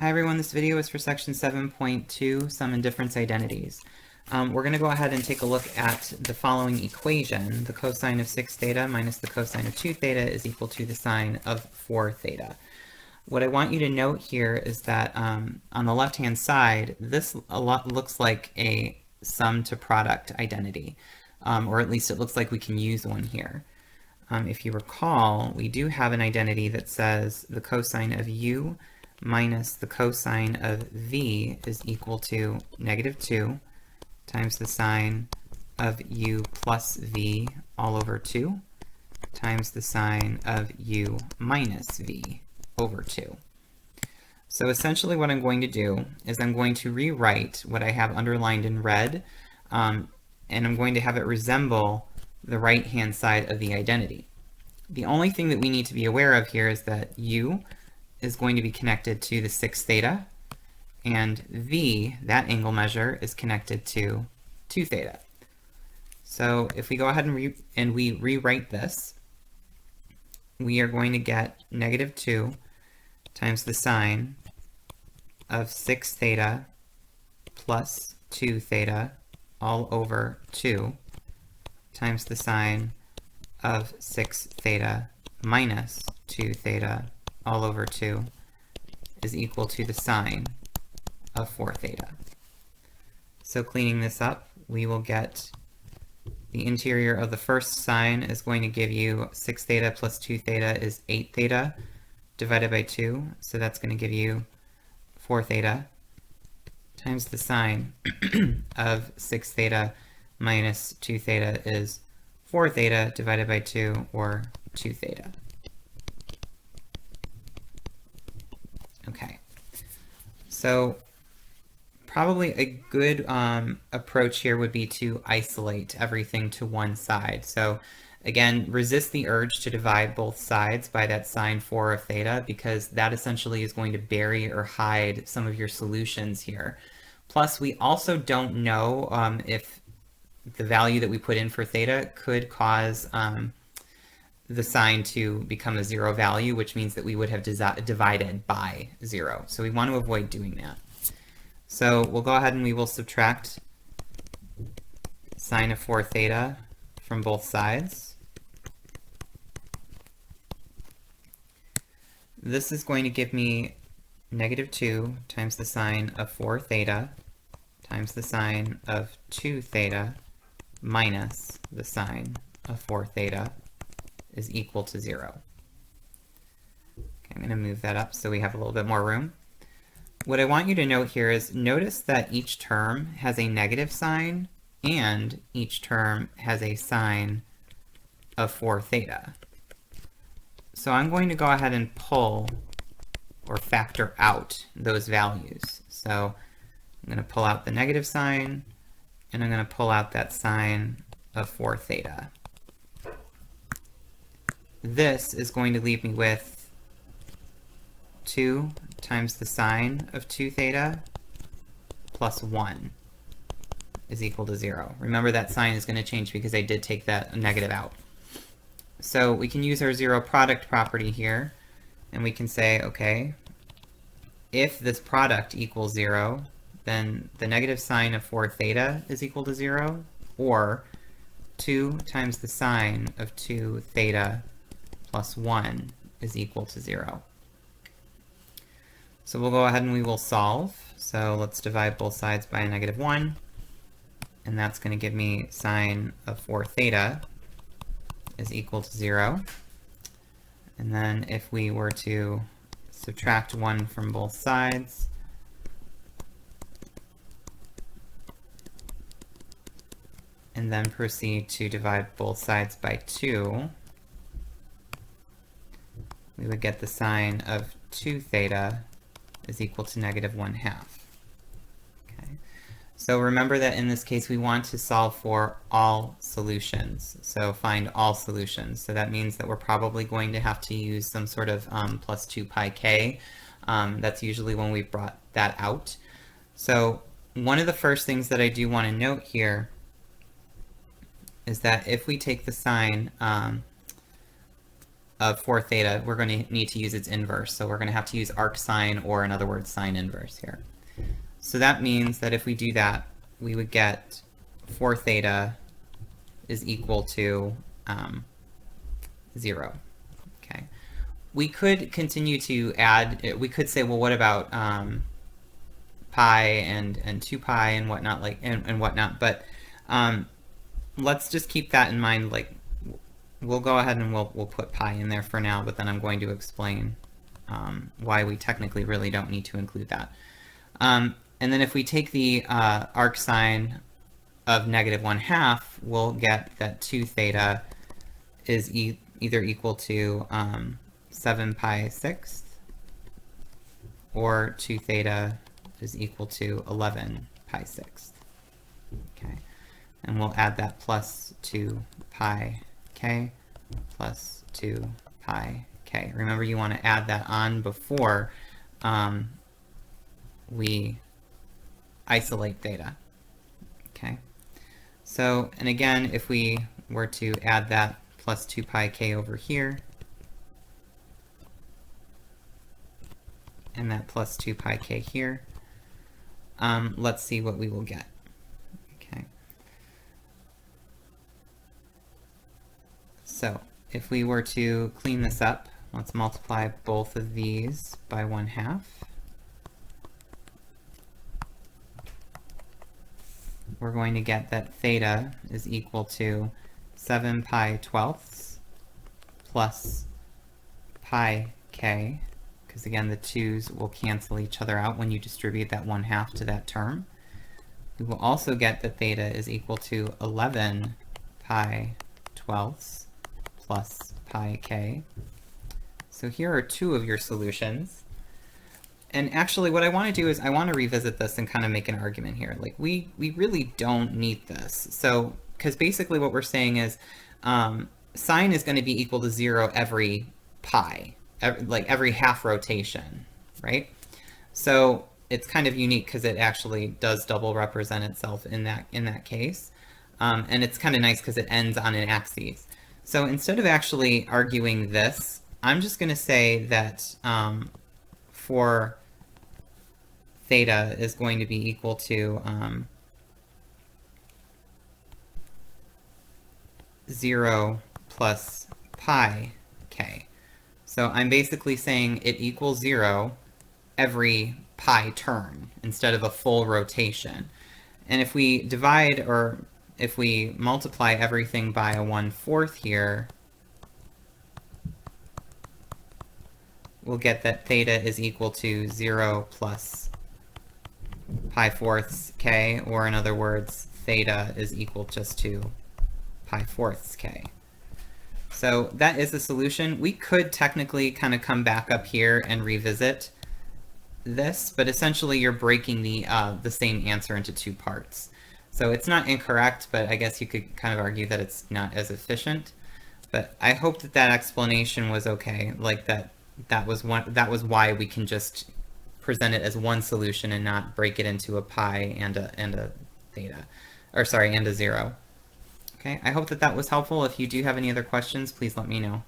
Hi everyone, this video is for section 7.2, sum and difference identities. We're going to go ahead and take a look at the following equation. The cosine of 6 theta minus the cosine of 2 theta is equal to the sine of 4 theta. What I want you to note here is that on the left-hand side, this looks like a sum to product identity, or at least it looks like we can use one here. If you recall, we do have an identity that says the cosine of u minus the cosine of v is equal to negative 2 times the sine of u plus v all over 2 times the sine of u minus v over 2. So essentially what I'm going to do is I'm going to rewrite what I have underlined in red, and I'm going to have it resemble the right-hand side of the identity. The only thing that we need to be aware of here is that u is going to be connected to the 6 theta, and v, that angle measure, is connected to 2 theta. So if we go ahead and we rewrite this, we are going to get negative 2 times the sine of 6 theta plus 2 theta all over 2 times the sine of 6 theta minus 2 theta all over 2 is equal to the sine of 4 theta. So cleaning this up, we will get the interior of the first sine is going to give you 6 theta plus 2 theta is 8 theta divided by 2, so that's going to give you 4 theta times the sine of 6 theta minus 2 theta is 4 theta divided by 2, or 2 theta. Okay, so probably a good approach here would be to isolate everything to one side. So again, resist the urge to divide both sides by that sine 4 of theta, because that essentially is going to bury or hide some of your solutions here. Plus, we also don't know if the value that we put in for theta could cause the sign to become a 0 value, which means that we would have divided by 0. So we want to avoid doing that. So we'll go ahead and we will subtract sine of 4 theta from both sides. This is going to give me negative 2 times the sine of 4 theta times the sine of 2 theta minus the sine of 4 theta is equal to 0. Okay, I'm going to move that up so we have a little bit more room. What I want you to note here is notice that each term has a negative sign and each term has a sine of 4 theta. So I'm going to go ahead and pull or factor out those values. So I'm going to pull out the negative sign, and I'm going to pull out that sine of 4 theta. This is going to leave me with 2 times the sine of 2 theta plus 1 is equal to 0. Remember, that sign is going to change because I did take that negative out. So we can use our zero product property here, and we can say, okay, if this product equals 0, then the negative sine of 4 theta is equal to 0, or 2 times the sine of 2 theta plus 1 is equal to 0. So we'll go ahead and we will solve. So let's divide both sides by a negative 1, and that's going to give me sine of 4 theta is equal to 0. And then if we were to subtract 1 from both sides, and then proceed to divide both sides by 2, we would get the sine of 2 theta is equal to negative 1/2. Okay. So remember that in this case we want to solve for all solutions. So find all solutions. So that means that we're probably going to have to use some sort of plus 2 pi k. That's usually when we've brought that out. So one of the first things that I do want to note here is that if we take the sine of 4 theta, we're going to need to use its inverse. So we're going to have to use arcsine, or in other words, sine inverse here. So that means that if we do that, we would get 4 theta is equal to 0. Okay. We could continue to add, we could say, well, what about pi and 2 pi and whatnot, and whatnot, but let's just keep that in mind. Like, we'll go ahead and we'll put pi in there for now, but then I'm going to explain why we technically really don't need to include that. And then if we take the arcsine of -1/2, we'll get that 2 theta is either equal to 7 pi 6th, or 2 theta is equal to 11 pi 6th. Okay, and we'll add that plus 2 pi k plus 2 pi k. Remember, you want to add that on before we isolate theta. Okay, so, and again, if we were to add that plus 2 pi k over here, and that plus 2 pi k here, let's see what we will get. Okay. So if we were to clean this up, let's multiply both of these by 1/2. We're going to get that theta is equal to 7 pi 12ths plus pi k, because again, the 2's will cancel each other out when you distribute that 1/2 to that term. We will also get that theta is equal to 11 pi 12ths plus pi k. So here are 2 of your solutions. And actually, what I want to do is I want to revisit this and kind of make an argument here. Like, we really don't need this. So, because basically what we're saying is sine is going to be equal to 0 every pi, like every half rotation, right? So it's kind of unique because it actually does double represent itself in that case. And it's kind of nice because it ends on an axis. So instead of actually arguing this, I'm just going to say that for theta is going to be equal to 0 plus pi k. So I'm basically saying it equals 0 every pi turn instead of a full rotation. And if we divide, or if we multiply everything by a 1/4 here, we'll get that theta is equal to 0 plus pi 4ths k, or in other words, theta is equal just to pi 4ths k. So that is the solution. We could technically kind of come back up here and revisit this, but essentially you're breaking the same answer into 2 parts. So it's not incorrect, but I guess you could kind of argue that it's not as efficient. But I hope that that explanation was okay. Like that was why we can just present it as one solution and not break it into a pi and a theta, or sorry, and a 0. Okay, I hope that that was helpful. If you do have any other questions, please let me know.